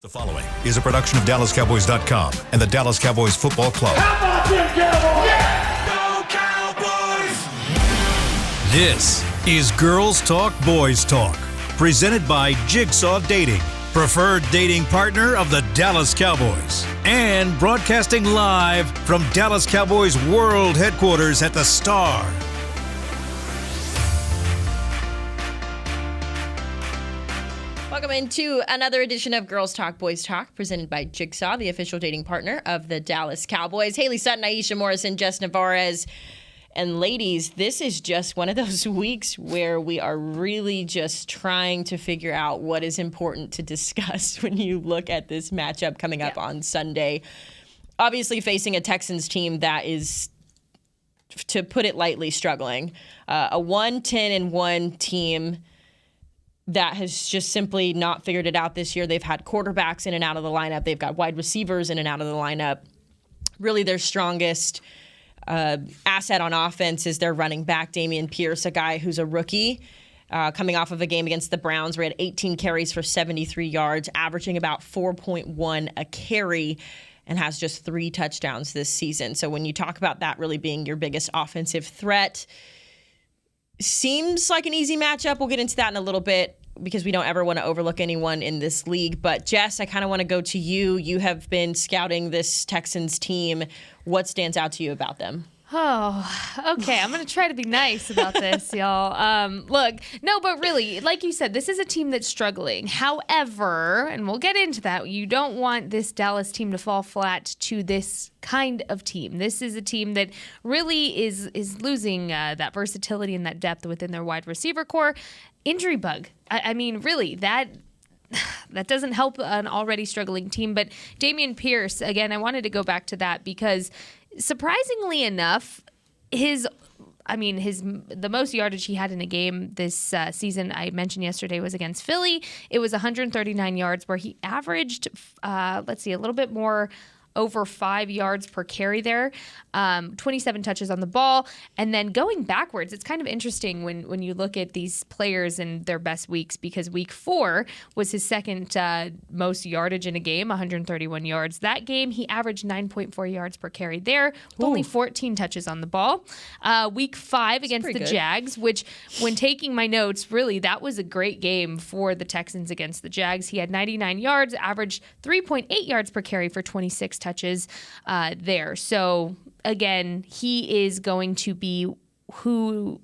The following is a production of DallasCowboys.com and the Dallas Cowboys Football Club. How about them Cowboys? Yeah! Go Cowboys! This is Girls Talk, Boys Talk, presented by Jigsaw Dating, preferred dating partner of the Dallas Cowboys, and broadcasting live from Dallas Cowboys World Headquarters at the Star. Welcome into another edition of Girls Talk, Boys Talk, presented by Jigsaw, the official dating partner of the Dallas Cowboys. Haley Sutton, Aisha Morrison, Jess Navarez. And ladies, this is just one of those weeks where we are really just trying to figure out what is important to discuss when you look at this matchup coming up on Sunday. Obviously facing a Texans team that is, to put it lightly, struggling. A 1-10-1 team that has just simply not figured it out this year. They've had quarterbacks in and out of the lineup. They've got wide receivers in and out of the lineup. Really their strongest asset on offense is their running back, Dameon Pierce, a guy who's a rookie coming off of a game against the Browns where he had 18 carries for 73 yards, averaging about 4.1 a carry, and has just 3 touchdowns this season. So when you talk about that really being your biggest offensive threat, seems like an easy matchup. We'll get into that in a little bit because we don't ever want to overlook anyone in this league. But Jess, I kind of want to go to you. You have been scouting this Texans team. What stands out to you about them? Oh, okay. I'm going to try to be nice about this, y'all. Look, no, but really, like you said, this is a team that's struggling. However, and we'll get into that, you don't want this Dallas team to fall flat to this kind of team. This is a team that really is losing that versatility and that depth within their wide receiver core. Injury bug. I mean, really, that doesn't help an already struggling team. But Dameon Pierce, again, I wanted to go back to that because surprisingly enough, the most yardage he had in a game this season, I mentioned yesterday, was against Philly. It was 139 yards where he averaged, a little bit more over 5 yards per carry there, 27 touches on the ball. And then going backwards, it's kind of interesting when you look at these players in their best weeks, because week 4 was his second most yardage in a game, 131 yards. That game, he averaged 9.4 yards per carry there, with only 14 touches on the ball. Week 5 against the Jags, which when taking my notes, really, that was a great game for the Texans against the Jags. He had 99 yards, averaged 3.8 yards per carry for 26 touches there. So again, he is going to be who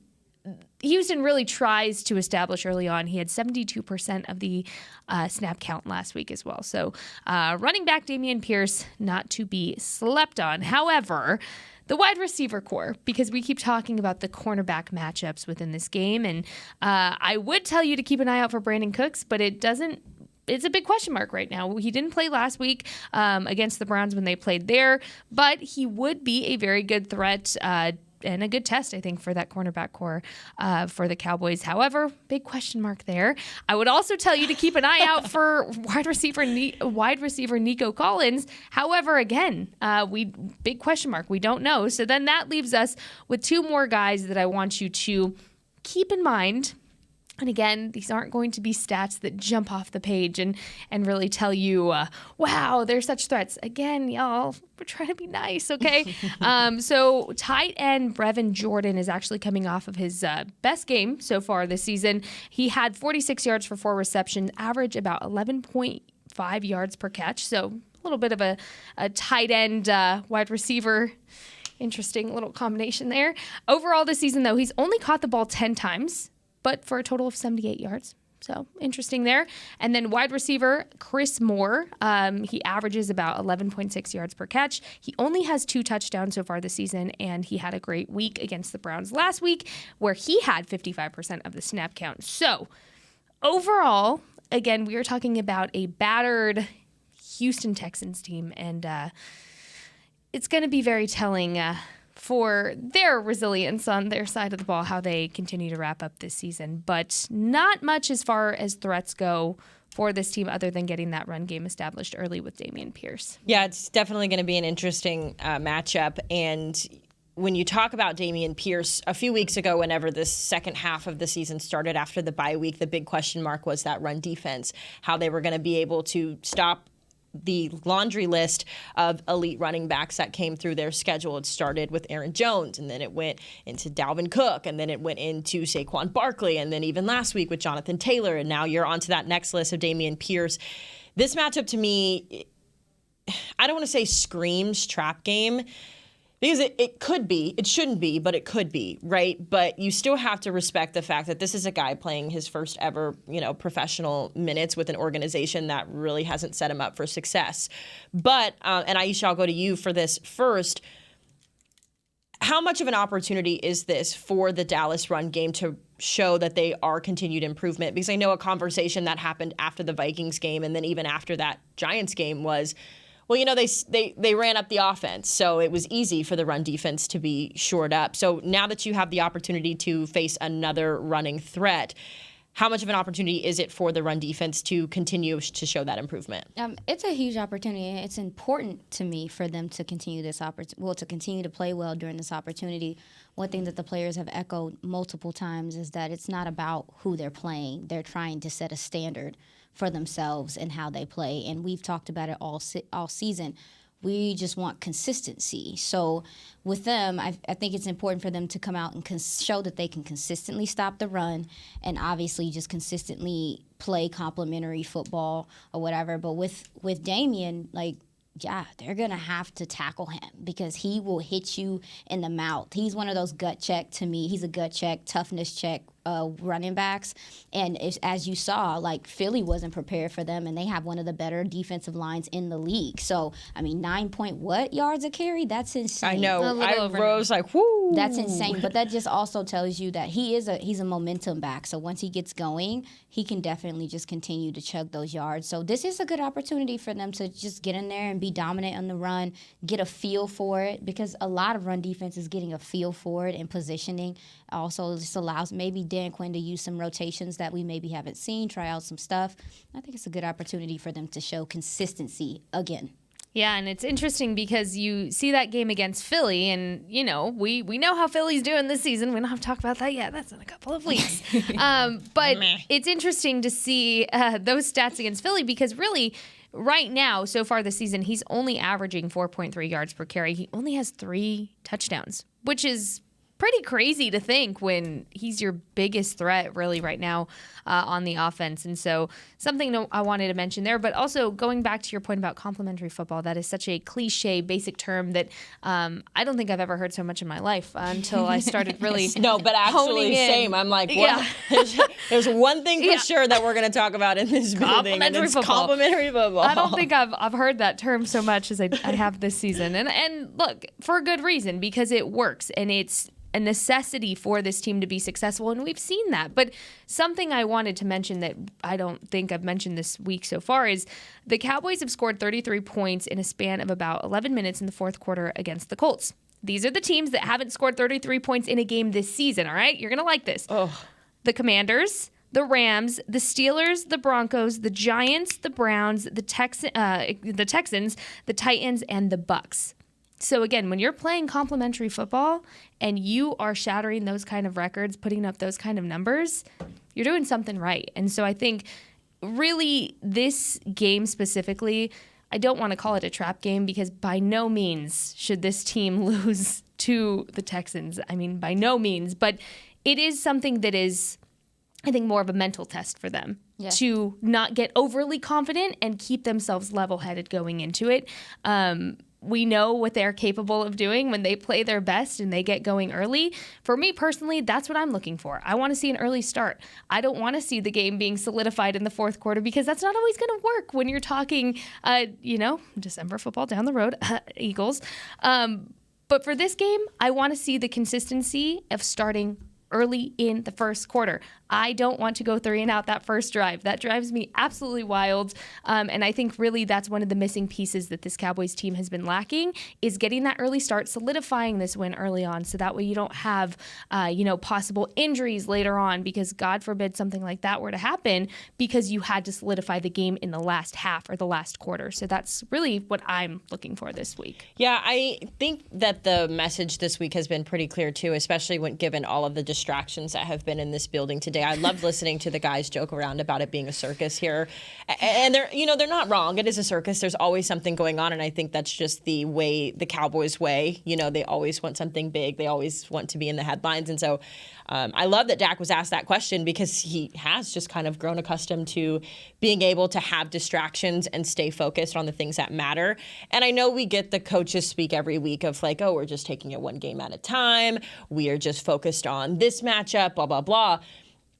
Houston really tries to establish early on. He had 72% of the snap count last week as well. So running back Dameon Pierce, not to be slept on. However, the wide receiver core, because we keep talking about the cornerback matchups within this game, and I would tell you to keep an eye out for Brandon Cooks, but it's a big question mark right now. He didn't play last week against the Browns when they played there, but he would be a very good threat and a good test, I think, for that cornerback core for the Cowboys. However, big question mark there. I would also tell you to keep an eye out for wide receiver Nico Collins. However, again, big question mark. We don't know. So then that leaves us with 2 more guys that I want you to keep in mind. And again, these aren't going to be stats that jump off the page and really tell you, wow, they're such threats. Again, y'all, we're trying to be nice, okay? So tight end Brevin Jordan is actually coming off of his best game so far this season. He had 46 yards for 4 receptions, average about 11.5 yards per catch. So a little bit of a tight end wide receiver. Interesting little combination there. Overall this season, though, he's only caught the ball 10 times. But for a total of 78 yards. So interesting there. And then wide receiver Chris Moore, he averages about 11.6 yards per catch. He only has 2 touchdowns so far this season, and he had a great week against the Browns last week where he had 55% of the snap count. So overall, again, we are talking about a battered Houston Texans team, and it's going to be very telling for their resilience on their side of the ball, how they continue to wrap up this season. But not much as far as threats go for this team other than getting that run game established early with Dameon Pierce. Yeah, it's definitely going to be an interesting matchup. And when you talk about Dameon Pierce, a few weeks ago, whenever this second half of the season started after the bye week, the big question mark was that run defense, how they were going to be able to stop the laundry list of elite running backs that came through their schedule. It started with Aaron Jones, and then it went into Dalvin Cook, and then it went into Saquon Barkley, and then even last week with Jonathan Taylor, and now you're onto that next list of Dameon Pierce. This matchup to me, I don't want to say screams trap game, because it could be. It shouldn't be, but it could be, right? But you still have to respect the fact that this is a guy playing his first ever, professional minutes with an organization that really hasn't set him up for success. But, and Aisha, I'll go to you for this first. How much of an opportunity is this for the Dallas run game to show that they are continued improvement? Because I know a conversation that happened after the Vikings game and then even after that Giants game was, well, they ran up the offense, so it was easy for the run defense to be shored up. So now that you have the opportunity to face another running threat, how much of an opportunity is it for the run defense to continue to show that improvement? It's a huge opportunity. It's important to me for them to continue to continue to play well during this opportunity. One thing that the players have echoed multiple times is that it's not about who they're playing. They're trying to set a standard for themselves and how they play. And we've talked about it all season. We just want consistency. So with them, I think it's important for them to come out and show that they can consistently stop the run and obviously just consistently play complementary football or whatever. But with Dameon, they're going to have to tackle him because he will hit you in the mouth. He's one of those gut check, to me. He's a gut check, toughness check running backs. And as you saw, Philly wasn't prepared for them, and they have one of the better defensive lines in the league. So, 9 point yards a carry? That's insane. I know. I rose whoo. That's insane. But that just also tells you that he's a momentum back. So once he gets going, he can definitely just continue to chug those yards. So this is a good opportunity for them to just get in there and be dominant on the run, get a feel for it, because a lot of run defense is getting a feel for it and positioning. Also, this allows maybe Dan Quinn to use some rotations that we maybe haven't seen, try out some stuff. I think it's a good opportunity for them to show consistency again. Yeah, and it's interesting because you see that game against Philly, and, we know how Philly's doing this season. We don't have to talk about that yet. That's in a couple of weeks. But it's interesting to see those stats against Philly because really, right now, so far this season, he's only averaging 4.3 yards per carry. He only has 3 touchdowns, which is pretty crazy to think when he's your biggest threat really right now on the offense. And so something I wanted to mention there, but also going back to your point about complementary football, that is such a cliche, basic term that I don't think I've ever heard so much in my life until I started really No, but actually, same. I'm like, well, yeah. there's one thing for sure that we're going to talk about in this building, and it's complementary football. I don't think I've heard that term so much as I have this season. And look, for a good reason, because it works, and it's a necessity for this team to be successful, and we've seen that. But something I wanted to mention that I don't think I've mentioned this week so far is the Cowboys have scored 33 points in a span of about 11 minutes in the fourth quarter against the Colts. These are the teams that haven't scored 33 points in a game this season, all right? You're going to like this. The Commanders, the Rams, the Steelers, the Broncos, the Giants, the Browns, the Texans, the Titans, and the Bucks. So again, when you're playing complementary football and you are shattering those kind of records, putting up those kind of numbers, you're doing something right. And so I think really this game specifically, I don't want to call it a trap game because by no means should this team lose to the Texans. By no means. But it is something that is, I think, more of a mental test for them to not get overly confident and keep themselves level-headed going into it. We know what they're capable of doing when they play their best and they get going early. For me personally, that's what I'm looking for. I want to see an early start. I don't want to see the game being solidified in the fourth quarter because that's not always going to work when you're talking, December football down the road, Eagles. But for this game, I want to see the consistency of starting early in the first quarter. I don't want to go 3 and out that first drive. That drives me absolutely wild. And I think really that's one of the missing pieces that this Cowboys team has been lacking, is getting that early start, solidifying this win early on, so that way you don't have, possible injuries later on, because God forbid something like that were to happen because you had to solidify the game in the last half or the last quarter. So that's really what I'm looking for this week. Yeah, I think that the message this week has been pretty clear too, especially when given all of the distractions that have been in this building today. I loved listening to the guys joke around about it being a circus here. And they're not wrong. It is a circus. There's always something going on, and I think that's just the Cowboys way. They always want something big. They always want to be in the headlines. And so I love that Dak was asked that question, because he has just kind of grown accustomed to being able to have distractions and stay focused on the things that matter. And I know we get the coaches speak every week of like, oh, we're just taking it one game at a time. We are just focused on this matchup, blah, blah, blah.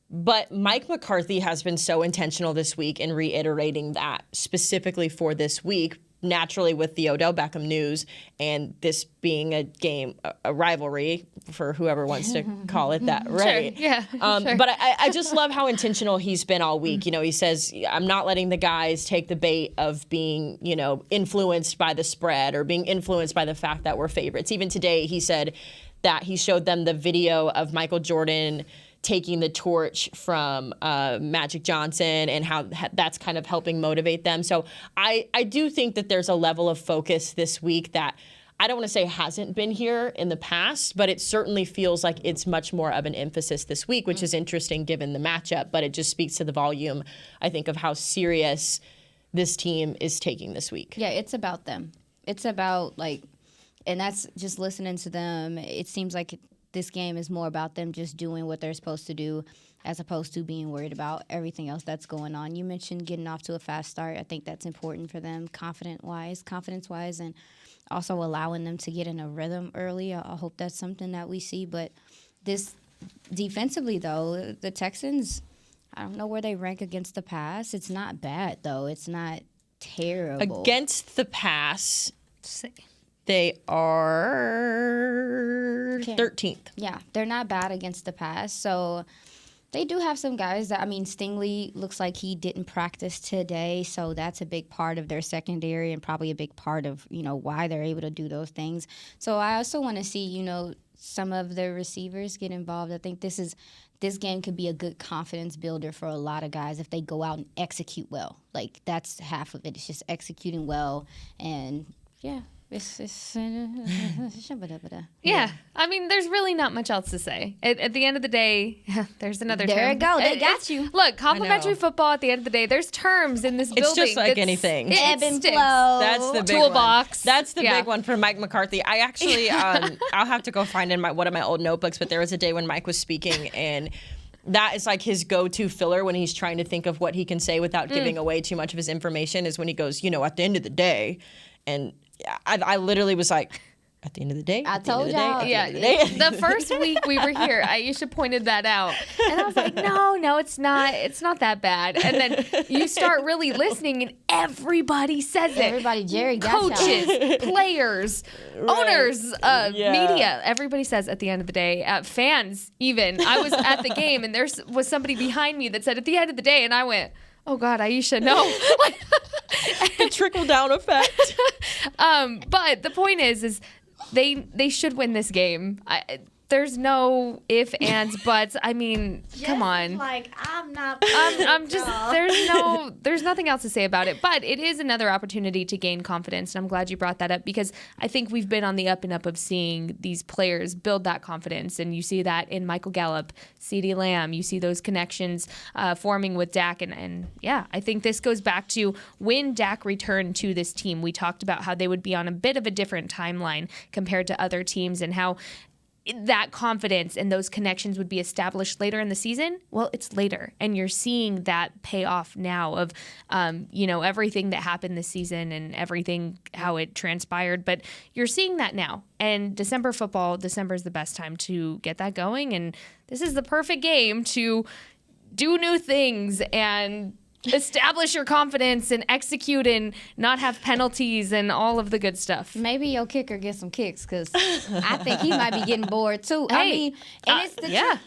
But Mike McCarthy has been so intentional this week in reiterating that specifically for this week, naturally with the Odell Beckham news and this being a rivalry, for whoever wants to call it that, right? Sure. Yeah. Sure. But I just love how intentional he's been all week. He says, I'm not letting the guys take the bait of being, influenced by the spread or being influenced by the fact that we're favorites. Even today, he said that he showed them the video of Michael Jordan taking the torch from Magic Johnson and how that's kind of helping motivate them. So I do think that there's a level of focus this week that I don't want to say hasn't been here in the past, but it certainly feels like it's much more of an emphasis this week, which is interesting given the matchup. But it just speaks to the volume, I think, of how serious this team is taking this week. Yeah, it's about them. It's about, and that's just listening to them. It seems like this game is more about them just doing what they're supposed to do, as opposed to being worried about everything else that's going on. You mentioned getting off to a fast start. I think that's important for them, confidence-wise, and also allowing them to get in a rhythm early. I hope that's something that we see. But this defensively, though, the Texans, I don't know where they rank against the pass. It's not bad, though. It's not terrible. Against the pass, they are 13th. Yeah, they're not bad against the pass. So they do have some guys that, Stingley looks like he didn't practice today. So that's a big part of their secondary and probably a big part of, why they're able to do those things. So I also want to see, some of the receivers get involved. I think this game could be a good confidence builder for a lot of guys if they go out and execute well. That's half of it. It's just executing well. And, yeah. Yeah. There's really not much else to say. At the end of the day, there's another term. There you go. They got you. Look, complimentary football, at the end of the day, there's terms in this building. It's just like anything. Ebb and flow. That's the big toolbox. One. That's the big one for Mike McCarthy. I actually, I'll have to go find in one of my old notebooks, but there was a day when Mike was speaking, and that is like his go-to filler when he's trying to think of what he can say without giving away too much of his information, is when he goes, at the end of the day, and I literally was like, at the end of the day, I told y'all. Yeah, the first week we were here, Aisha pointed that out, and I was like, no, it's not that bad. And then you start really listening, and everybody says it. Everybody, Jerry, got coaches, players, owners, media. Everybody says at the end of the day. Fans, even. I was at the game, and there was somebody behind me that said at the end of the day, and I went, oh God, Aisha, no. The trickle-down effect. But the point is they should win this game. There's no if, ands, buts. Come on. I'm not. I'm just. There's nothing else to say about it. But it is another opportunity to gain confidence, and I'm glad you brought that up, because I think we've been on the up and up of seeing these players build that confidence, and you see that in Michael Gallup, CeeDee Lamb. You see those connections forming with Dak, and yeah, I think this goes back to when Dak returned to this team. We talked about how they would be on a bit of a different timeline compared to other teams, and how that confidence and those connections would be established later in the season. Well, it's later, and you're seeing that pay off now of, everything that happened this season and everything, how it transpired. But you're seeing that now. And December is the best time to get that going. And this is the perfect game to do new things and establish your confidence and execute and not have penalties and all of the good stuff. Maybe your kicker gets some kicks because I think he might be getting bored too. I mean, and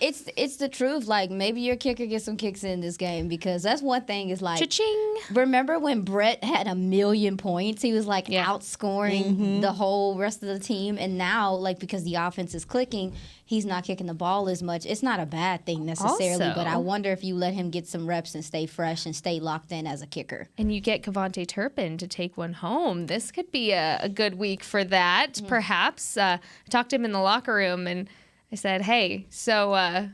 it's the it's the truth. Like maybe your kicker gets some kicks in this game because that's one thing is like, Cha-ching. remember when Brett had 1,000,000 points? He was like outscoring the whole rest of the team, and now like because the offense is clicking, he's not kicking the ball as much. It's not a bad thing necessarily, Also, but I wonder if you let him get some reps and stay fresh and stay locked in as a kicker. And you get Kevontae Turpin to take one home. This could be a good week for that, perhaps. I talked to him in the locker room, and I said, hey, so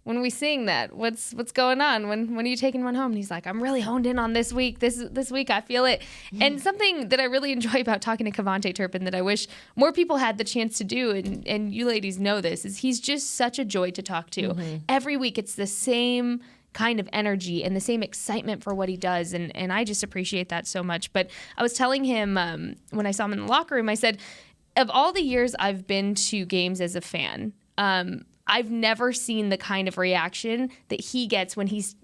when we sing that, what's going on? When are you taking one home? And he's like, I'm really honed in on this week. This week, I feel it. And something that I really enjoy about talking to Kevontae Turpin that I wish more people had the chance to do, and you ladies know this, is he's just such a joy to talk to. Every week, it's the same kind of energy and the same excitement for what he does, and I just appreciate that so much. But I was telling him when I saw him in the locker room, I said, of all the years I've been to games as a fan, I've never seen the kind of reaction that he gets when he's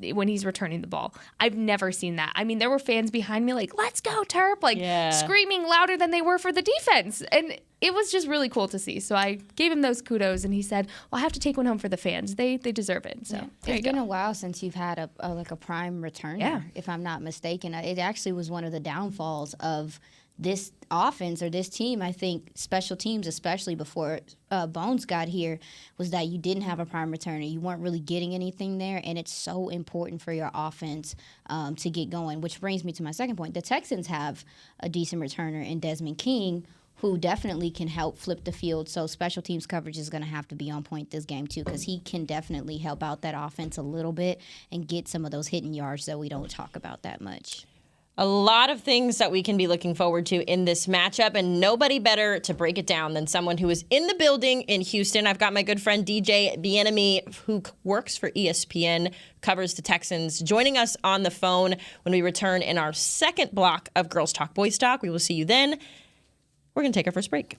returning the ball. I've never seen that. I mean, there were fans behind me like, let's go, Terp, like screaming louder than they were for the defense. And it was just really cool to see. So I gave him those kudos, and he said, well, I have to take one home for the fans. They deserve it. So it's been a while since you've had a prime returner, if I'm not mistaken. It actually was one of the downfalls of this offense or this team. I think special teams, especially before Bones got here, was that you didn't have a prime returner. You weren't really getting anything there, and it's so important for your offense to get going, which brings me to my second point. The Texans have a decent returner in Desmond King, who definitely can help flip the field. So special teams coverage is going to have to be on point this game too, because he can definitely help out that offense a little bit and get some of those hidden yards that we don't talk about that much. A lot of things that we can be looking forward to in this matchup, and nobody better to break it down than someone who is in the building in Houston. I've got my good friend DJ Bienemy, who works for ESPN, covers the Texans, joining us on the phone when we return in our second block of Girls Talk, Boys Talk. We will see you then. We're going to take our first break.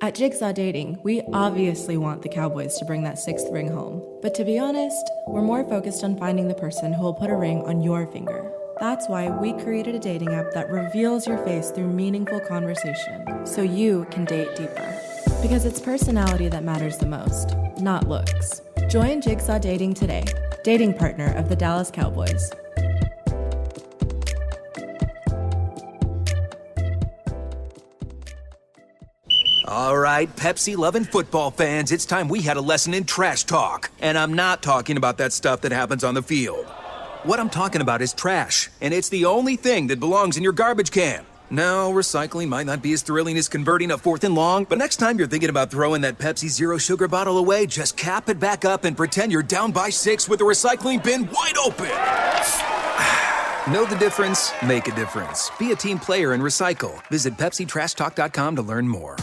At Jigsaw Dating, we obviously want the Cowboys to bring that 6th ring home. But to be honest, we're more focused on finding the person who will put a ring on your finger. That's why we created a dating app that reveals your face through meaningful conversation, so you can date deeper. Because it's personality that matters the most, not looks. Join Jigsaw Dating today, dating partner of the Dallas Cowboys. All right, Pepsi-loving football fans, it's time we had a lesson in trash talk. And I'm not talking about that stuff that happens on the field. What I'm talking about is trash, and it's the only thing that belongs in your garbage can. No, recycling might not be as thrilling as converting a 4th and long, but next time you're thinking about throwing that Pepsi Zero Sugar bottle away, just cap it back up and pretend you're down by 6 with the recycling bin wide open. Know the difference? Make a difference. Be a team player and recycle. Visit PepsiTrashTalk.com to learn more.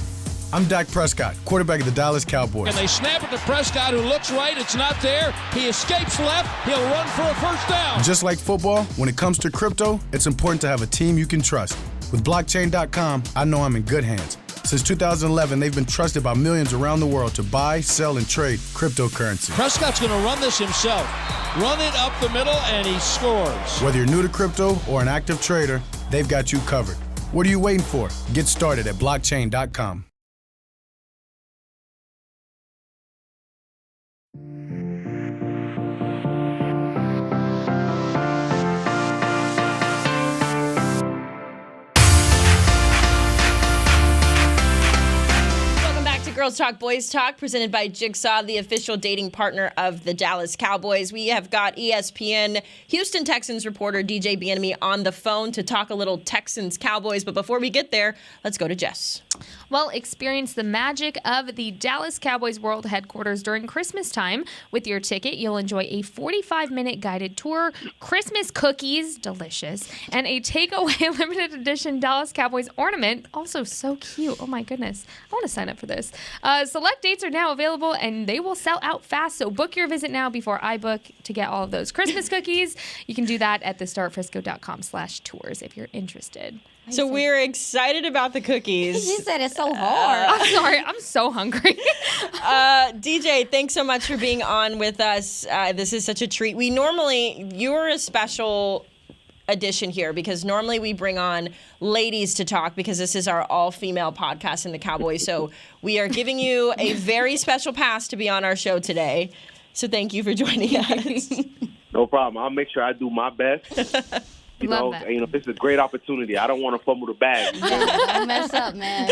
I'm Dak Prescott, quarterback of the Dallas Cowboys. And they snap it to Prescott, who looks right. It's not there. He escapes left. He'll run for a first down. Just like football, when it comes to crypto, it's important to have a team you can trust. With blockchain.com, I know I'm in good hands. Since 2011, they've been trusted by millions around the world to buy, sell, and trade cryptocurrency. Prescott's going to run this himself. Run it up the middle, and he scores. Whether you're new to crypto or an active trader, they've got you covered. What are you waiting for? Get started at blockchain.com. Girls Talk, Boys Talk, presented by Jigsaw, the official dating partner of the Dallas Cowboys. We have got ESPN Houston Texans reporter DJ Bien-Aime on the phone to talk a little Texans Cowboys. But before we get there, let's go to Jess. Well, experience the magic of the Dallas Cowboys World Headquarters during Christmas time. With your ticket, you'll enjoy a 45-minute guided tour, Christmas cookies, delicious, and a takeaway limited edition Dallas Cowboys ornament, also so cute. Oh my goodness. I want to sign up for this. Select dates are now available, and they will sell out fast, so book your visit now before I book to get all of those Christmas cookies. You can do that at thestartfrisco.com/tours if you're interested. So we're excited about the cookies. You said it's so hard. I'm sorry. I'm so hungry. DJ, thanks so much for being on with us. This is such a treat. You're a special addition here because normally we bring on ladies to talk because this is our all-female podcast in the Cowboys. So we are giving you a very special pass to be on our show today. So thank you for joining us. No problem. I'll make sure I do my best. Love that. This is a great opportunity. I don't want to fumble the bag. Don't mess up, man.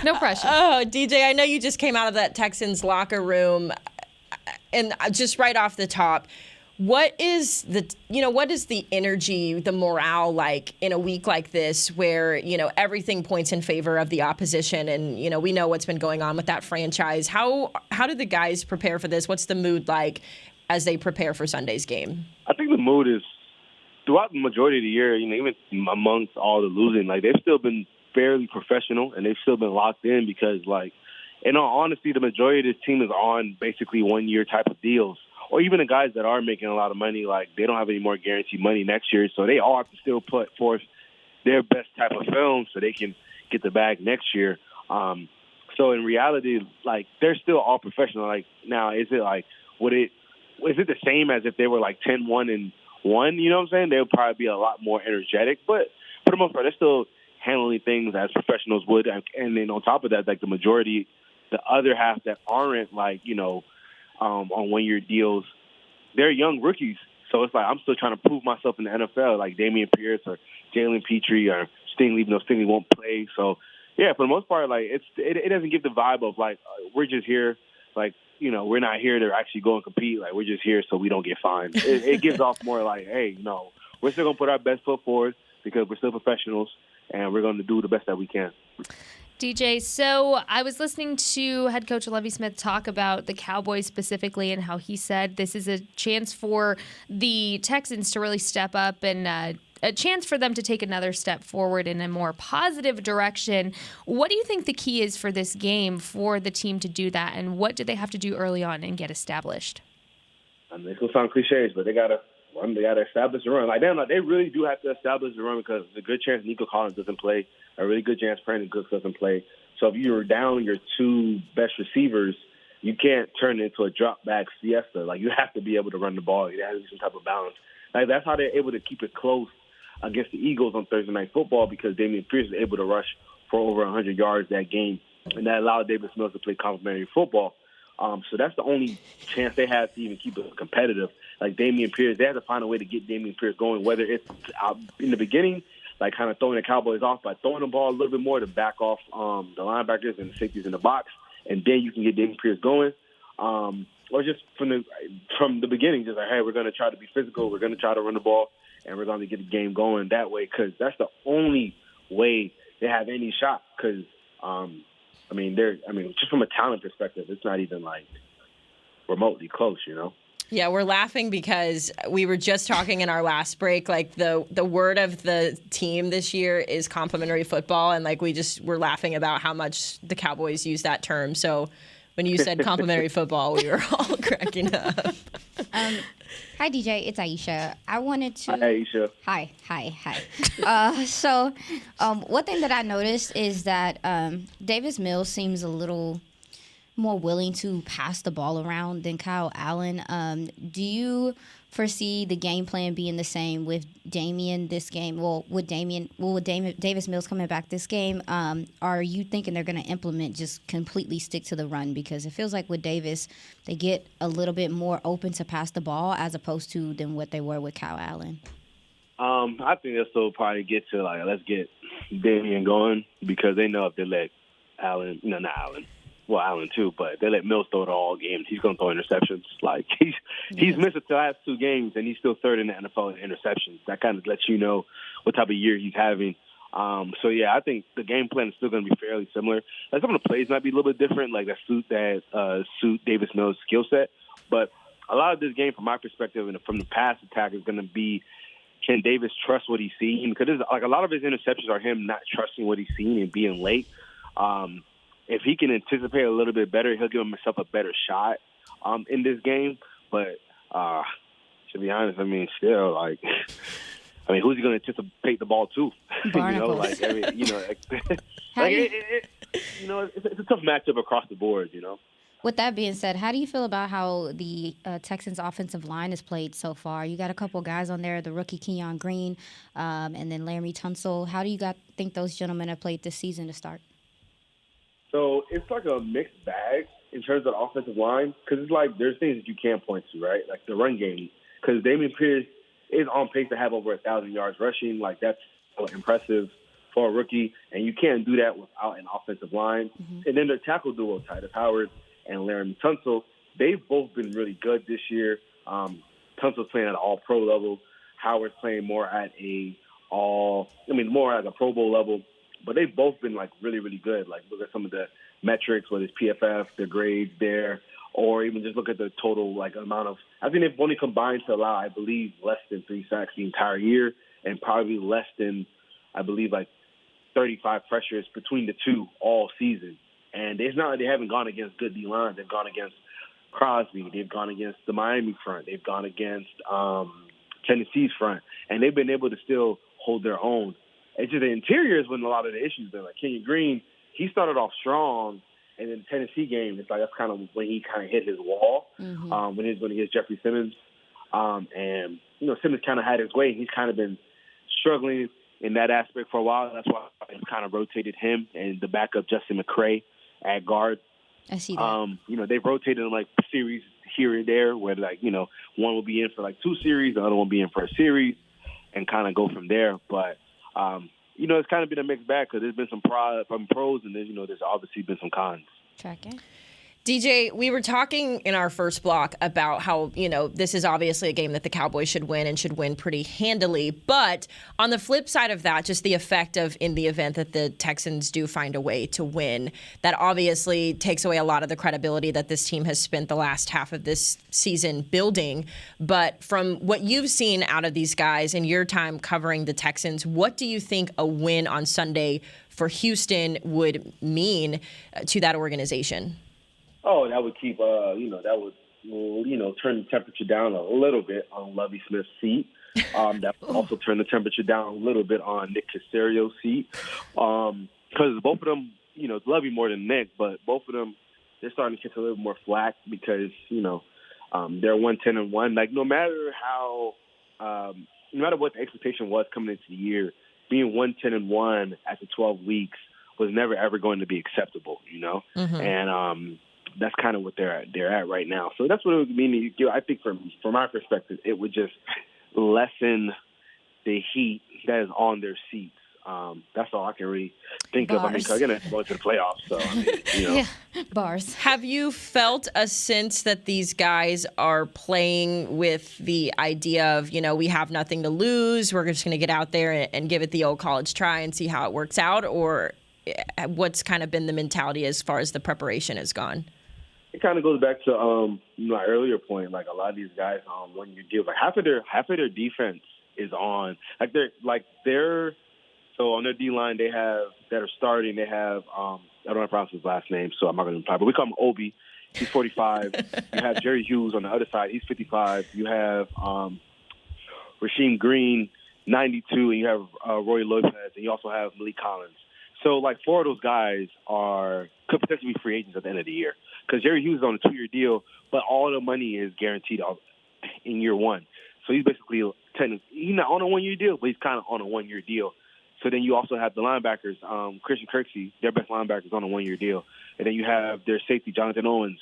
No pressure. Oh, DJ, I know you just came out of that Texans locker room, and just right off the top, what is the energy, the morale like in a week like this where, everything points in favor of the opposition and, we know what's been going on with that franchise. How do the guys prepare for this? What's the mood like as they prepare for Sunday's game? I think the mood is throughout the majority of the year, even amongst all the losing, they've still been fairly professional and they've still been locked in because, in all honesty, the majority of this team is on basically 1-year type of deals. Or even the guys that are making a lot of money, they don't have any more guaranteed money next year, so they all have to still put forth their best type of film so they can get the bag next year. So in reality, they're still all professional. Now, is it is it the same as if they were 10-1-1? You know what I'm saying? They'll probably be a lot more energetic, but for the most part, they're still handling things as professionals would. And then on top of that, the majority, the other half that aren't on 1-year deals, they're young rookies. So it's I'm still trying to prove myself in the NFL, like Dameon Pierce or Jalen Petrie or Stingley, even though Stingley won't play. So, yeah, for the most part, it doesn't give the vibe of, we're just here, we're not here to actually go and compete. We're just here so we don't get fined. It gives off more hey, we're still going to put our best foot forward because we're still professionals and we're going to do the best that we can. DJ, so I was listening to head coach Lovie Smith talk about the Cowboys specifically and how he said this is a chance for the Texans to really step up and a chance for them to take another step forward in a more positive direction. What do you think the key is for this game for the team to do that, and what do they have to do early on and get established? It's going to sound cliches, but they got to run. They got to establish the run. They really do have to establish the run because there's a good chance Nico Collins doesn't play. A really good chance Brandon Cooks doesn't play. So if you're down your two best receivers, you can't turn it into a drop-back siesta. You have to be able to run the ball. There has to be some type of balance. That's how they're able to keep it close against the Eagles on Thursday Night Football because Dameon Pierce was able to rush for over 100 yards that game, and that allowed Davis Mills to play complementary football. So that's the only chance they have to even keep it competitive. Dameon Pierce, they have to find a way to get Dameon Pierce going, whether it's in the beginning, kind of throwing the Cowboys off by throwing the ball a little bit more to back off the linebackers and the safeties in the box, and then you can get Dameon Pierce going. Or just from the beginning, just hey, we're going to try to be physical, we're going to try to run the ball, and we're going to get the game going that way because that's the only way they have any shot because, just from a talent perspective, it's not even remotely close, Yeah, we're laughing because we were just talking in our last break, the word of the team this year is complimentary football, and we're laughing about how much the Cowboys use that term. So when you said complimentary football, we were all cracking up. Hi, DJ. It's Aisha. I wanted to... Hi, Aisha. Hi. So one thing that I noticed is that Davis Mills seems a little more willing to pass the ball around than Kyle Allen. Do you foresee the game plan being the same with Dameon this game? With Davis Mills coming back this game, are you thinking they're going to implement just completely stick to the run? Because it feels like with Davis, they get a little bit more open to pass the ball as opposed to than what they were with Kyle Allen. I think they'll still probably get to let's get Dameon going because they know if they let Allen, not Allen. Well, Allen too, but they let Mills throw it all game. He's going to throw interceptions. He's missed the last 2 games, and he's still third in the NFL in interceptions. That kind of lets you know what type of year he's having. So yeah, I think the game plan is still going to be fairly similar. Some of the plays might be a little bit different, that suit Davis Mills' skill set. But a lot of this game, from my perspective, and from the pass attack, is going to be can Davis trust what he's seeing? Because a lot of his interceptions are him not trusting what he's seeing and being late. If he can anticipate a little bit better, he'll give himself a better shot in this game. But to be honest, still, who's he going to anticipate the ball to? Barnacles. like every, it's a tough matchup across the board. With that being said, how do you feel about how the Texans' offensive line has played so far? You got a couple guys on there, the rookie Kenyon Green, and then Laramie Tunsil. How do you think those gentlemen have played this season to start? So it's like a mixed bag in terms of the offensive line, because it's like there's things that you can't point to, right? Like the run game, because Dameon Pierce is on pace to have over 1,000 yards rushing. Like, that's so impressive for a rookie, and you can't do that without an offensive line. Mm-hmm. And then their tackle duo, Titus Howard and Laramie Tunsil, they've both been really good this year. Tunsil's playing at an all-pro level. Howard's playing more at more at a Pro Bowl level. But they've both been, like, really, really good. Like, look at some of the metrics, whether it's PFF, their grades there, or even just look at the total, like, amount of – I think they've only combined to allow, I believe, less than 3 sacks the entire year, and probably less than, I believe, like, 35 pressures between the two all season. And it's not like they haven't gone against good D-lines. They've gone against Crosby. They've gone against the Miami front. They've gone against Tennessee's front. And they've been able to still hold their own. It's just the interior is when a lot of the issues been. Like Kenyon Green, he started off strong, and in the Tennessee game, it's like that's kind of when he kind of hit his wall when he was going against Jeffrey Simmons. And, Simmons kind of had his way. He's kind of been struggling in that aspect for a while. That's why I kind of rotated him and the backup Justin McCray at guard. I see that. They've rotated in like series here and there where one will be in for like 2 series, the other one will be in for a series, and kind of go from there. But it's kind of been a mixed bag because there's been some pros and there's obviously been some cons. Tracking. DJ, we were talking in our first block about how, this is obviously a game that the Cowboys should win and should win pretty handily. But on the flip side of that, just the effect of in the event that the Texans do find a way to win, that obviously takes away a lot of the credibility that this team has spent the last half of this season building. But from what you've seen out of these guys in your time covering the Texans, what do you think a win on Sunday for Houston would mean to that organization? Oh, that would keep, turn the temperature down a little bit on Lovie Smith's seat. That would also turn the temperature down a little bit on Nick Caserio's seat. Because both of them, Lovie more than Nick, but both of them, they're starting to catch a little more flack because, they're 1-10-1. Like, no matter what the expectation was coming into the year, being 1-10-1 after 12 weeks was never, ever going to be acceptable, Mm-hmm. And, that's kind of what they're at right now. So that's what it would mean. I think from our perspective, it would just lessen the heat that is on their seats. That's all I can really think of. Because again, it's going to the playoffs. So, Yeah, bars. Have you felt a sense that these guys are playing with the idea of, we have nothing to lose, we're just going to get out there and give it the old college try and see how it works out? Or what's kind of been the mentality as far as the preparation has gone? It kind of goes back to my earlier point. Like a lot of these guys on 1-year deals, like half of their defense is on. So on their D line they have that are starting. They have I don't know how to pronounce his last name, so I'm not going to imply. But we call him Obi. He's 45. You have Jerry Hughes on the other side. He's 55. You have Rasheem Green, 92, and you have Roy Lopez, and you also have Malik Collins. So, 4 of those guys could potentially be free agents at the end of the year. Because Jerry Hughes is on a 2-year deal, but all the money is guaranteed in year 1. So he's basically he's not on a 1-year deal, but he's kind of on a 1-year deal. So then you also have the linebackers, Christian Kirksey, their best linebackers on a 1-year deal. And then you have their safety, Jonathan Owens,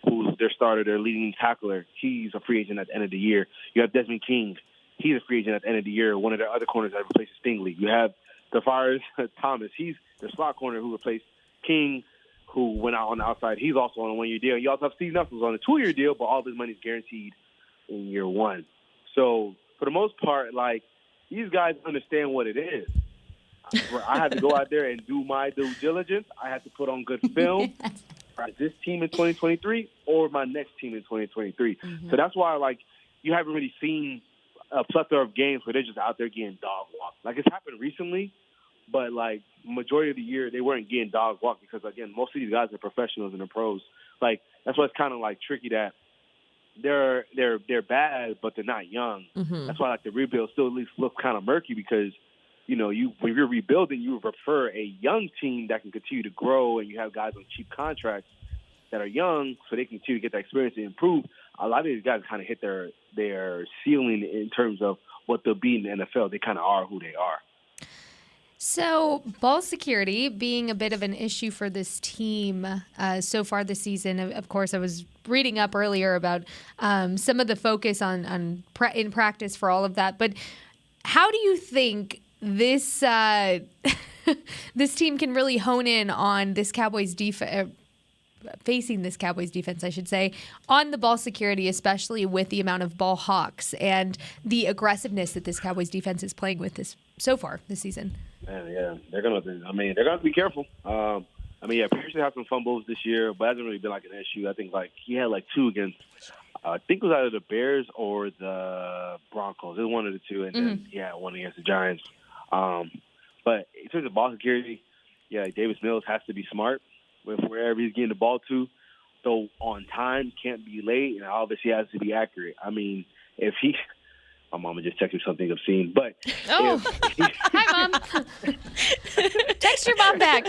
who's their starter, their leading tackler. He's a free agent at the end of the year. You have Desmond King. He's a free agent at the end of the year, one of their other corners that replaces Stingley. You have DeFarius Thomas. He's the slot corner who replaced King, who went out on the outside. He's also on a 1-year deal. You also have Steve Knuckles on a 2-year deal, but all of his money is guaranteed in year 1. So for the most part, these guys understand what it is. I had to go out there and do my due diligence. I had to put on good film. This team in 2023 or my next team in 2023. Mm-hmm. So that's why, you haven't really seen a plethora of games where they're just out there getting dog walked. It's happened recently, but majority of the year they weren't getting dog walked because again, most of these guys are professionals and they're pros. That's why it's kind of tricky that they're bad, but they're not young. Mm-hmm. That's why the rebuild still at least looks kind of murky because when you're rebuilding, you would prefer a young team that can continue to grow, and you have guys on cheap contracts that are young, so they can continue to get that experience and improve. A lot of these guys kind of hit their ceiling in terms of what they'll be in the NFL. They kind of are who they are. So, ball security being a bit of an issue for this team so far this season. Of course, I was reading up earlier about some of the focus in practice for all of that. But how do you think this this team can really hone in on this Cowboys defense? Facing this Cowboys defense, I should say, on the ball security, especially with the amount of ball hawks and the aggressiveness that this Cowboys defense is playing with this so far this season. Yeah, they're gonna be careful. Pearson had some fumbles this year, but it hasn't really been like an issue. I think he had 2 against, I think it was either the Bears or the Broncos. It was one of the two, and then he had one against the Giants. But in terms of ball security, Davis Mills has to be smart with wherever he's getting the ball to. So on time, can't be late, and obviously has to be accurate. I mean, if he... My mama just texted me something obscene, but... Oh, hi, Mom. Text your mom back.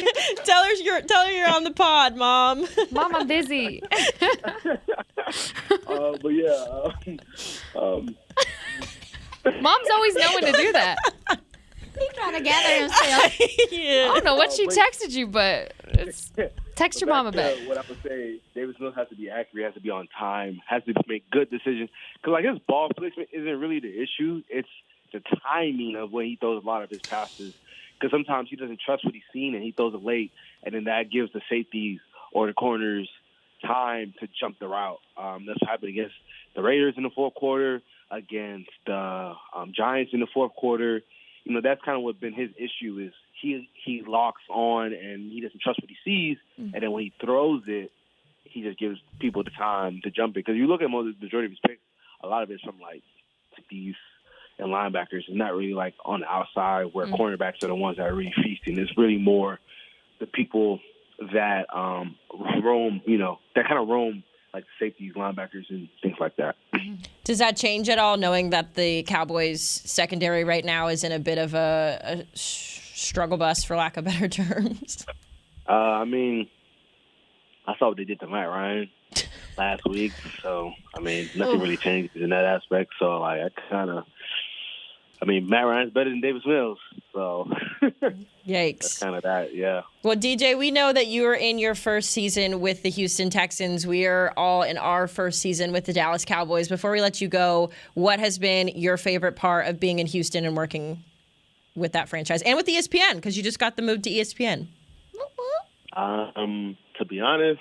Tell her you're on the pod, Mom. Mom, I'm busy. Mom's always knowing to do that. He's trying to gather himself. I don't know what she texted you, but text your mama back. What I would say, Davis Mills has to be accurate, has to be on time, has to make good decisions. Because his ball placement isn't really the issue. It's the timing of when he throws a lot of his passes. Because sometimes he doesn't trust what he's seen and he throws it late, and then that gives the safeties or the corners time to jump the route. That's what happened against the Raiders in the fourth quarter, against the Giants in the fourth quarter. That's kind of what's been his issue is he locks on and he doesn't trust what he sees, and then when he throws it, he just gives people the time to jump it. Because you look at the majority of his picks, a lot of it's from safeties and linebackers. It's not really on the outside where cornerbacks are the ones that are really feasting. It's really more the people that roam, that kind of roam safeties, linebackers, and things like that. Does that change at all, knowing that the Cowboys secondary right now is in a bit of a struggle bus, for lack of better terms? I saw what they did to Matt Ryan last week, so nothing really changes in that aspect. So Matt Ryan's better than Davis Mills, so yikes. That's kind of that, yeah. Well, DJ, we know that you are in your first season with the Houston Texans. We are all in our first season with the Dallas Cowboys. Before we let you go, what has been your favorite part of being in Houston and working with that franchise and with ESPN? Because you just got the move to ESPN. To be honest,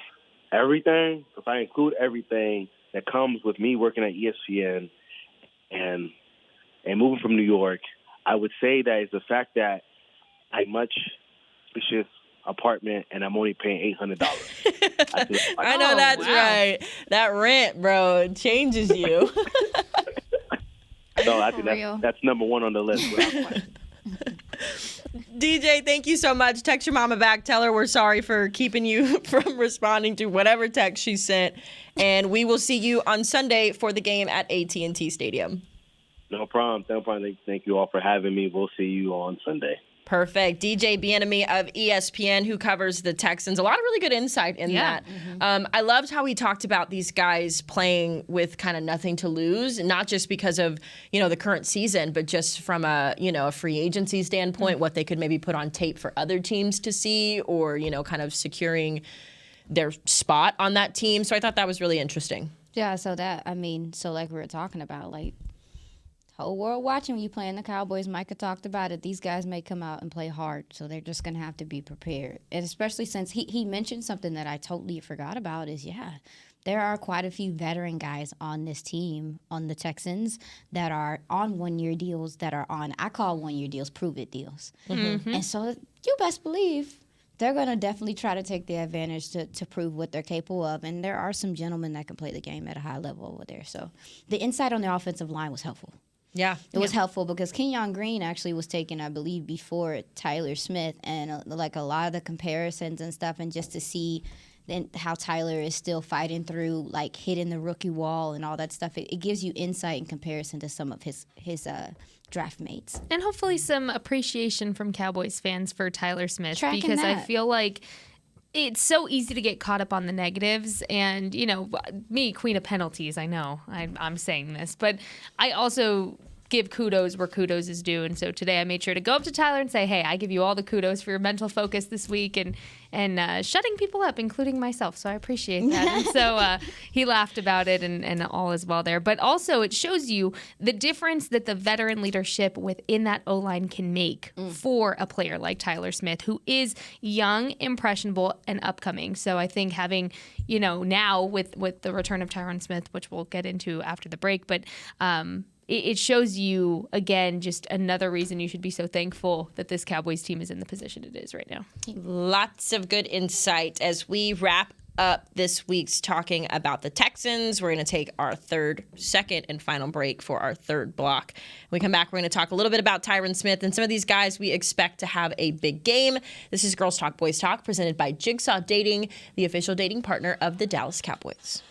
everything. If I include everything that comes with me working at ESPN and moving from New York, I would say that it's the fact that I much spacious apartment and I'm only paying $800. I know that's right. That rent, bro, it changes you. So I think that's number one on the list. DJ, thank you so much. Text your mama back. Tell her we're sorry for keeping you from responding to whatever text she sent. And we will see you on Sunday for the game at AT&T Stadium. No problem. Thank you all for having me. We'll see you on Sunday. Perfect. DJ Bienemy of ESPN, who covers the Texans. A lot of really good insight in that. Mm-hmm. I loved how he talked about these guys playing with kind of nothing to lose, not just because of, the current season, but just from a free agency standpoint, what they could maybe put on tape for other teams to see or, kind of securing their spot on that team. So I thought that was really interesting. Yeah, so like we were talking about, whole world watching when you playing the Cowboys. Micah talked about it. These guys may come out and play hard, so they're just going to have to be prepared. And especially since he mentioned something that I totally forgot about is, there are quite a few veteran guys on this team, on the Texans, that are on one-year deals, that are on, I call one-year deals, prove-it deals. Mm-hmm. And so you best believe they're going to definitely try to take the advantage to prove what they're capable of. And there are some gentlemen that can play the game at a high level over there. So the insight on the offensive line was helpful. Yeah. It was helpful because Kenyon Green actually was taken, I believe, before Tyler Smith. And, a lot of the comparisons and stuff, and just to see and how Tyler is still fighting through like hitting the rookie wall and all that stuff. It gives you insight in comparison to some of his draft mates. And hopefully some appreciation from Cowboys fans for Tyler Smith, Tracking because I that. feel like it's so easy to get caught up on the negatives. And, me, queen of penalties, I know I'm saying this, but I also give kudos where kudos is due. And so today I made sure to go up to Tyler and say, hey, I give you all the kudos for your mental focus this week and shutting people up, including myself. So I appreciate that. And so he laughed about it and all is well there. But also it shows you the difference that the veteran leadership within that O-line can make for a player like Tyler Smith, who is young, impressionable, and upcoming. So I think having, now with the return of Tyron Smith, which we'll get into after the break, but it shows you, again, just another reason you should be so thankful that this Cowboys team is in the position it is right now. Lots of good insight as we wrap up this week's talking about the Texans. We're going to take our second and final break for our third block. When we come back, we're going to talk a little bit about Tyron Smith and some of these guys we expect to have a big game. This is Girls Talk, Boys Talk, presented by Jigsaw Dating, the official dating partner of the Dallas Cowboys.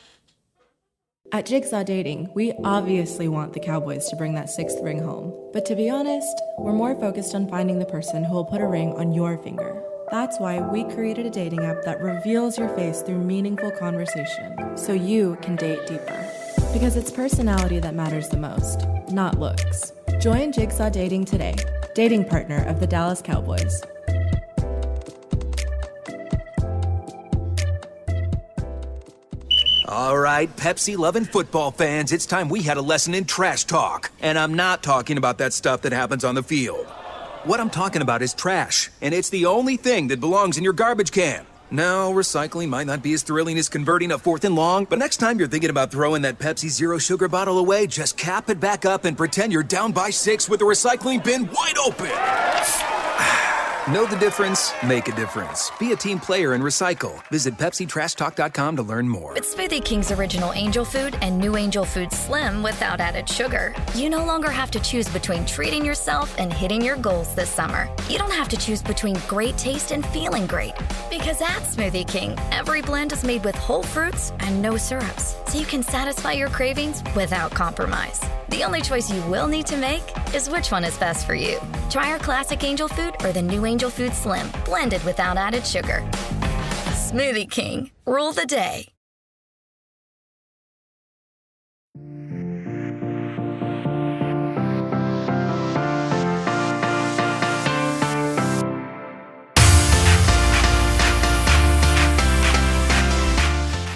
At Jigsaw Dating, we obviously want the Cowboys to bring that 6th ring home. But to be honest, we're more focused on finding the person who will put a ring on your finger. That's why we created a dating app that reveals your face through meaningful conversation, so you can date deeper. Because it's personality that matters the most, not looks. Join Jigsaw Dating today, dating partner of the Dallas Cowboys. All right, Pepsi-loving football fans, it's time we had a lesson in trash talk. And I'm not talking about that stuff that happens on the field. What I'm talking about is trash, and it's the only thing that belongs in your garbage can. Now, recycling might not be as thrilling as converting a 4th and long, but next time you're thinking about throwing that Pepsi Zero Sugar bottle away, just cap it back up and pretend you're down by 6 with the recycling bin wide open. Know the difference? Make a difference. Be a team player and recycle. Visit PepsiTrashTalk.com to learn more. With Smoothie King's original Angel Food and new Angel Food Slim without added sugar, you no longer have to choose between treating yourself and hitting your goals this summer. You don't have to choose between great taste and feeling great. Because at Smoothie King, every blend is made with whole fruits and no syrups, so you can satisfy your cravings without compromise. The only choice you will need to make is which one is best for you. Try our classic Angel Food or the new Angel Food Slim, blended without added sugar. Smoothie King, rule the day.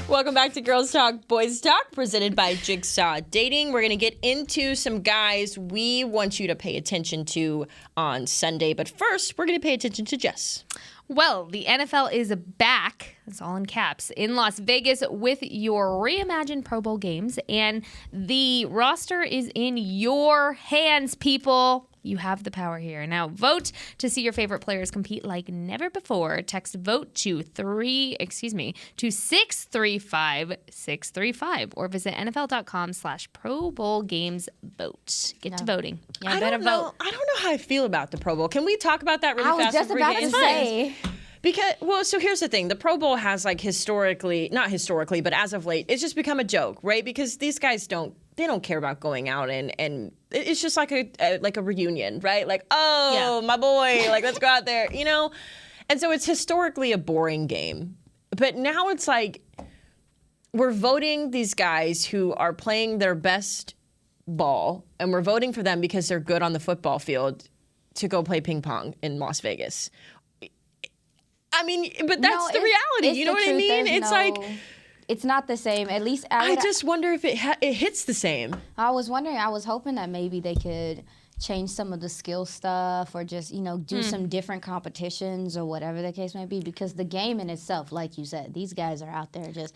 Welcome back to Girls Talk, Boys Talk, presented by Jigsaw Dating. We're going to get into some guys we want you to pay attention to on Sunday. But first, we're going to pay attention to Jess. Well, the NFL is back, that's all in caps, in Las Vegas with your reimagined Pro Bowl games. And the roster is in your hands, people. You have the power here. Now vote to see your favorite players compete like never before. Text VOTE to 635-635 or visit NFL.com/Pro Bowl Games vote. Get to voting. Yeah, I don't know how I feel about the Pro Bowl. Can we talk about that really I was fast? just about to say. Because, so here's the thing. The Pro Bowl has not historically, but as of late, it's just become a joke, right? Because these guys don't care about going out and it's just like a reunion, right? Like, my boy, like, let's go out there, And so it's historically a boring game. But now it's like we're voting these guys who are playing their best ball, and we're voting for them because they're good on the football field to go play ping pong in Las Vegas. I mean, but that's the reality. You know what I mean? It's not the same. At least I just wonder if it hits the same. I was hoping that maybe they could change some of the skill stuff or just, do some different competitions or whatever the case may be, because the game in itself, like you said, these guys are out there they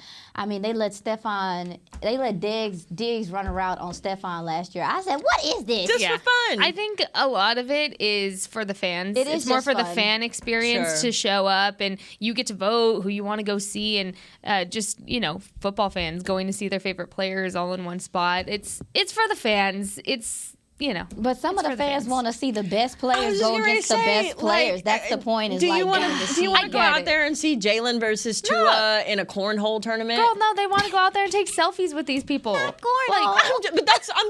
let Diggs run a route on Stephon last year. I said, what is this? Just for fun. I think a lot of it is for the fans. It's more for fun. the fan experience to show up, and you get to vote who you want to go see, and football fans going to see their favorite players all in one spot. It's for the fans. It's But some of the fans want to see the best players go against the best players. That's the point. Do you want to go out there and see Jalen versus Tua in a cornhole tournament? Girl, no, they want to go out there and take selfies with these people. I'm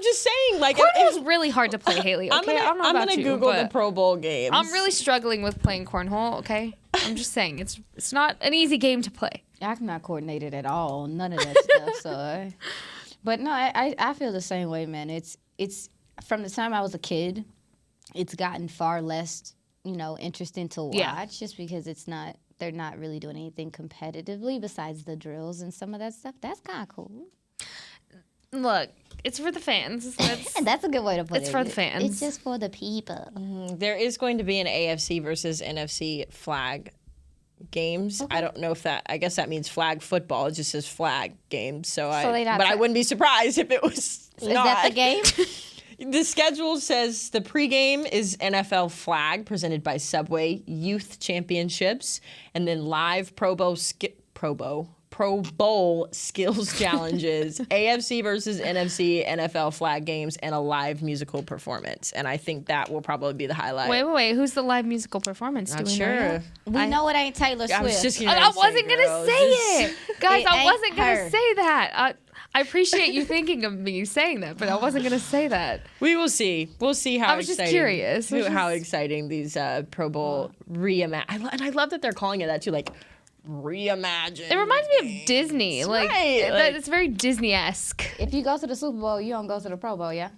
just saying, like, cornhole's really hard to play, Haley. Okay, I'm gonna Google the Pro Bowl games. I'm really struggling with playing cornhole. Okay, I'm just saying it's not an easy game to play. I'm not coordinated at all. None of that stuff. So, but no, I feel the same way, man. It's from the time I was a kid, it's gotten far less, interesting to watch just because they're not really doing anything competitively besides the drills and some of that stuff. That's kind of cool. Look, it's for the fans. That's a good way to put it. It's for the fans. It's just for the people. There is going to be an AFC versus NFC flag games. Okay. I don't know if I guess that means flag football. It just says flag games. I wouldn't be surprised if it was Is that the game? The schedule says the pregame is NFL flag presented by Subway Youth Championships, and then live Pro Bowl skills challenges, AFC versus NFC NFL flag games, and a live musical performance. And I think that will probably be the highlight. Wait. Who's the live musical performance? Not sure. We know it ain't Taylor Swift. I wasn't going to say it. Guys, I wasn't going to say that. I appreciate you thinking of me saying that, but I wasn't going to say that. We will see. We'll see how exciting. I was just curious. How exciting these Pro Bowl reimagine. And I love that they're calling it that too, like reimagine. It reminds me of Disney. It's very Disney-esque. If you go to the Super Bowl, you don't go to the Pro Bowl, yeah?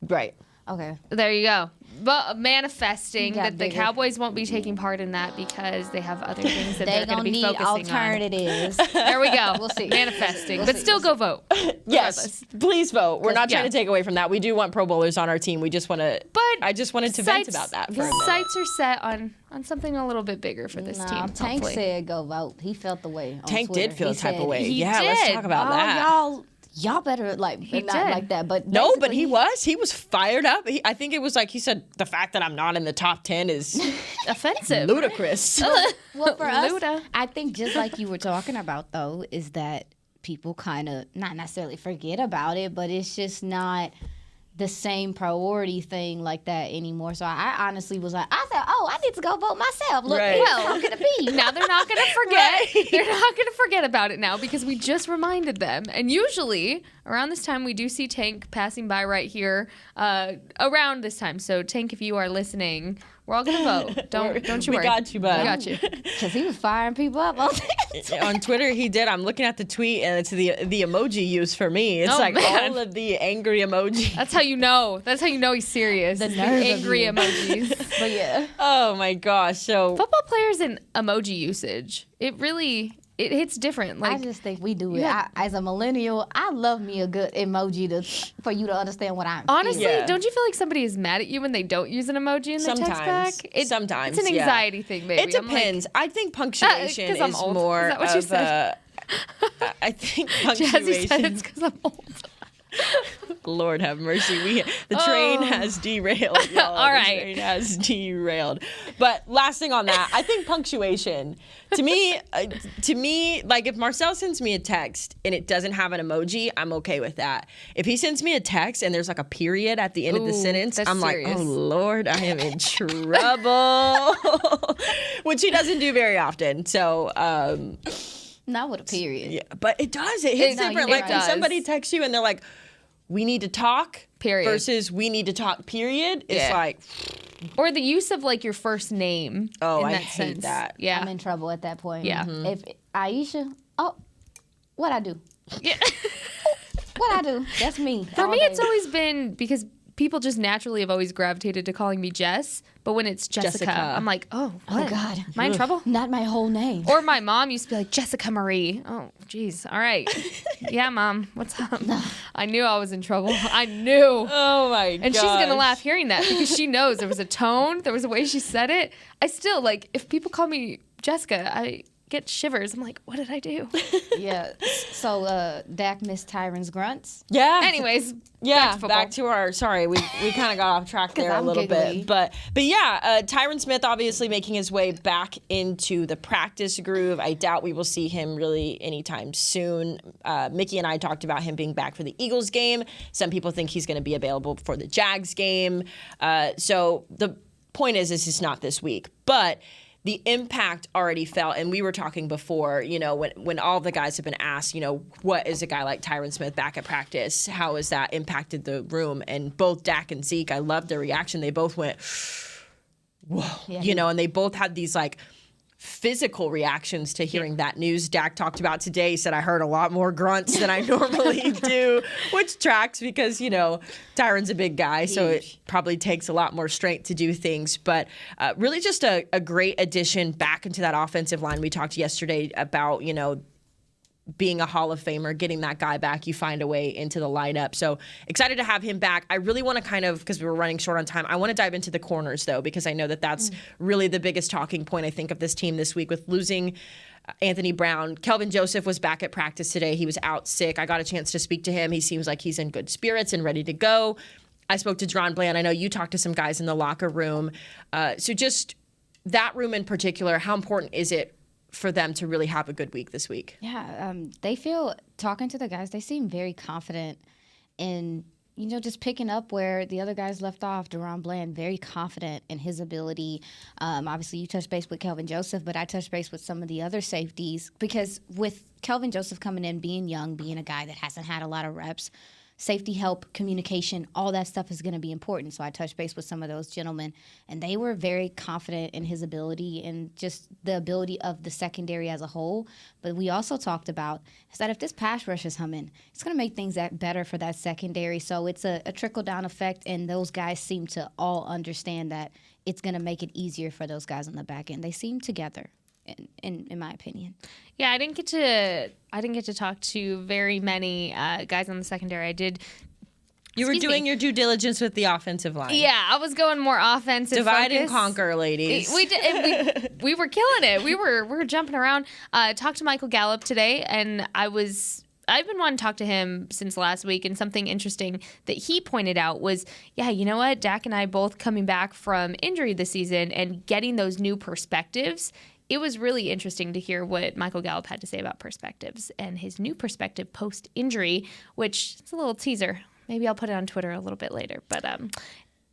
Right. Okay. There you go. But manifesting that the Cowboys won't be taking part in that because they have other things that they're going to be focusing on. They gonna need alternatives. There we go. We'll see. Manifesting. But still go vote. Yes. Please vote. We're not trying to take away from that. We do want Pro Bowlers on our team. We just want to. But I just wanted to vent about that for a minute. Sights are set on something a little bit bigger for this team. Tank said go vote. He felt the way. Tank did feel the type of way. Yeah, let's talk about that. Y'all better not like that. But no, but he was fired up. I think it was like he said the fact that I'm not in the top 10 is offensive, ludicrous. Well, for us, I think just like you were talking about though, is that people kind of not necessarily forget about it, but it's just not the same priority thing like that anymore. So I honestly was like, I need to go vote myself. Look, how could it be? Now they're not going to forget. They're not going to forget about it now because we just reminded them. And usually around this time, we do see Tank passing by right here around this time. So Tank, if you are listening, we're all going to vote. Don't you worry. We got you, bud. We got you. Because he was firing people up on Twitter. He did. I'm looking at the tweet, and it's the emoji used for me. It's all of the angry emojis. That's how you know. That's how you know he's serious. The angry emojis. But yeah. Oh my gosh. So football players and emoji usage. It hits different. I just think we do it. As a millennial, I love me a good emoji for you to understand what I'm honestly, feeling. Don't you feel like somebody is mad at you when they don't use an emoji in their text back? Sometimes. It's an anxiety thing, maybe. It depends. I think punctuation is more is that what you said? I think punctuation. Jazzy said it's because I'm old. Lord have mercy. The train has derailed, y'all. All right. The train has derailed. But last thing on that, I think punctuation. To me, like if Marcel sends me a text and it doesn't have an emoji, I'm okay with that. If he sends me a text and there's like a period at the end of the sentence, I'm serious. Like, oh Lord, I am in trouble. Which he doesn't do very often. So, not with a period. Yeah, but it does. It hits different. Like when somebody texts you and they're like, we need to talk, period, versus we need to talk, period. It's like. Or the use of like your first name. Oh, in that I hate sense. that. Yeah. I'm in trouble at that point. Yeah. Mm-hmm. If Aisha, what I do? Yeah. What I do? That's me. For me, it's always been because people just naturally have always gravitated to calling me Jess. But when it's Jessica. I'm like, what? Oh, God. Am I in trouble? Not my whole name. Or my mom used to be like, Jessica Marie. Oh, geez. All right. Yeah, Mom. What's up? I knew I was in trouble. I knew. Oh, my God. And she's going to laugh hearing that because she knows there was a tone. There was a way she said it. I still, like, if people call me Jessica, get shivers. I'm like, what did I do? Yeah. So Dak missed Tyron's grunts. Yeah. Anyways, back to our. Sorry, we kind of got off track there a little bit, but yeah, Tyron Smith obviously making his way back into the practice groove. I doubt we will see him really anytime soon. Mickey and I talked about him being back for the Eagles game. Some people think he's going to be available for the Jags game. So the point is it's not this week, but the impact already felt, and we were talking before, when all the guys have been asked, what is a guy like Tyron Smith back at practice? How has that impacted the room? And both Dak and Zeke, I loved their reaction. They both went, whoa, and they both had these physical reactions to hearing that news. Dak talked about today. He said, I heard a lot more grunts than I normally do, which tracks because, Tyron's a big guy, so it probably takes a lot more strength to do things. But really just a great addition back into that offensive line. We talked yesterday about, being a Hall of Famer, getting that guy back, you find a way into the lineup. So excited to have him back. I really want to because we were running short on time, I want to dive into the corners, though, because I know that's really the biggest talking point, I think, of this team this week with losing Anthony Brown. Kelvin Joseph was back at practice today. He was out sick. I got a chance to speak to him. He seems like he's in good spirits and ready to go. I spoke to Deron Bland. I know you talked to some guys in the locker room. So just that room in particular, how important is it for them to really have a good week this week? Yeah, they feel, talking to the guys, they seem very confident in, just picking up where the other guys left off. Deron Bland, very confident in his ability. Obviously, you touched base with Kelvin Joseph, but I touched base with some of the other safeties because with Kelvin Joseph coming in, being young, being a guy that hasn't had a lot of reps, safety help, communication, all that stuff is going to be important. So I touched base with some of those gentlemen, and they were very confident in his ability and just the ability of the secondary as a whole. But we also talked about is that if this pass rush is humming, it's going to make things better for that secondary. So it's a trickle-down effect, and those guys seem to all understand that it's going to make it easier for those guys on the back end. They seem together. In my opinion. Yeah, I didn't get to talk to very many guys on the secondary. I did. You were doing your due diligence with the offensive line. Yeah, I was going more offensive. Divide and conquer, ladies. We did. We were killing it. We were jumping around. Talked to Michael Gallup today, and I've been wanting to talk to him since last week, and something interesting that he pointed out was, yeah, you know what? Dak and I both coming back from injury this season and getting those new perspectives. It was really interesting to hear what Michael Gallup had to say about perspectives and his new perspective post-injury, which is a little teaser. Maybe I'll put it on Twitter a little bit later. But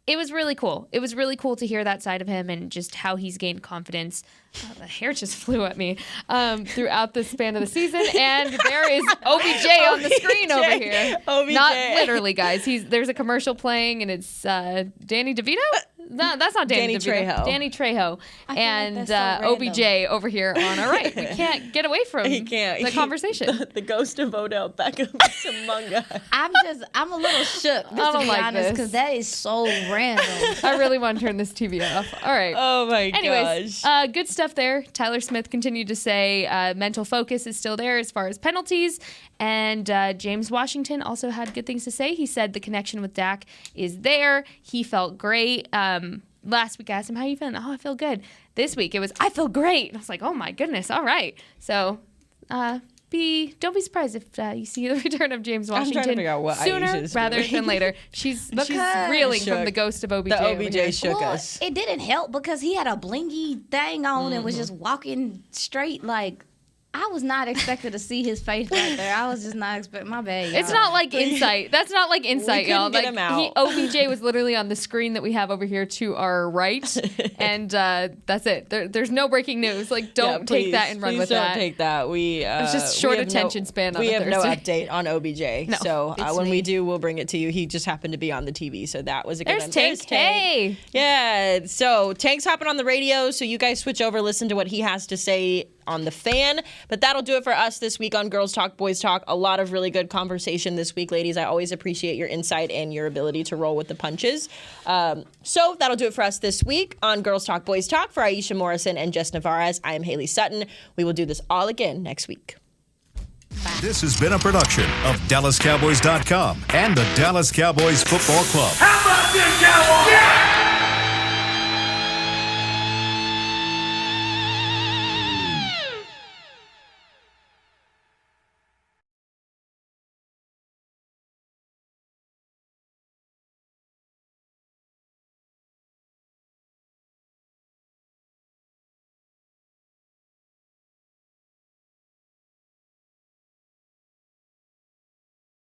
it was really cool. It was really cool to hear that side of him and just how he's gained confidence. Oh, the hair just flew at me throughout the span of the season. And there is OBJ on the screen over here. OBJ. Not literally, guys. There's a commercial playing, and it's Danny DeVito? No, that's not Danny DeVito. Trejo. Danny Trejo. And like so OBJ over here on our right. We can't get away from the conversation. The ghost of Odell Beckham is among us. I'm a little shook, just to be honest, because that is so random. I really want to turn this TV off. All right. Oh, my Anyways, gosh. Good stuff there. Tyler Smith continued to say mental focus is still there as far as penalties. And James Washington also had good things to say. He said the connection with Dak is there. He felt great. Last week I asked him, how you feeling? Oh, I feel good. This week it was, I feel great. And I was like, oh my goodness. All right. So don't be surprised if you see the return of James Washington I'm trying to figure out what sooner Aisha's rather doing. than later. She's reeling from the ghost of OBJ. The OBJ shook us. It didn't help because he had a blingy thing on and was just walking straight like, I was not expected to see his face right there. I was just not expecting. My bad, y'all. It's not like insight. That's not like insight, y'all. Get him out. OBJ was literally on the screen that we have over here to our right, and that's it. There's no breaking news. Like, don't take that and run with that. Please don't take that. It's just short attention span on We a have Thursday. no update on OBJ. No, so when we do, we'll bring it to you. He just happened to be on the TV, so that was a good one. There's Tank. Hey. Yeah, so Tank's hopping on the radio, so you guys switch over, listen to what he has to say on the Fan. But that'll do it for us this week on Girls Talk, Boys Talk. A lot of really good conversation this week, ladies. I always appreciate your insight and your ability to roll with the punches. So that'll do it for us this week on Girls Talk, Boys Talk. For Aisha Morrison and Jess Navarez, I am Haley Sutton. We will do this all again next week. This has been a production of DallasCowboys.com and the Dallas Cowboys Football Club. How about this, Cowboys? Yeah!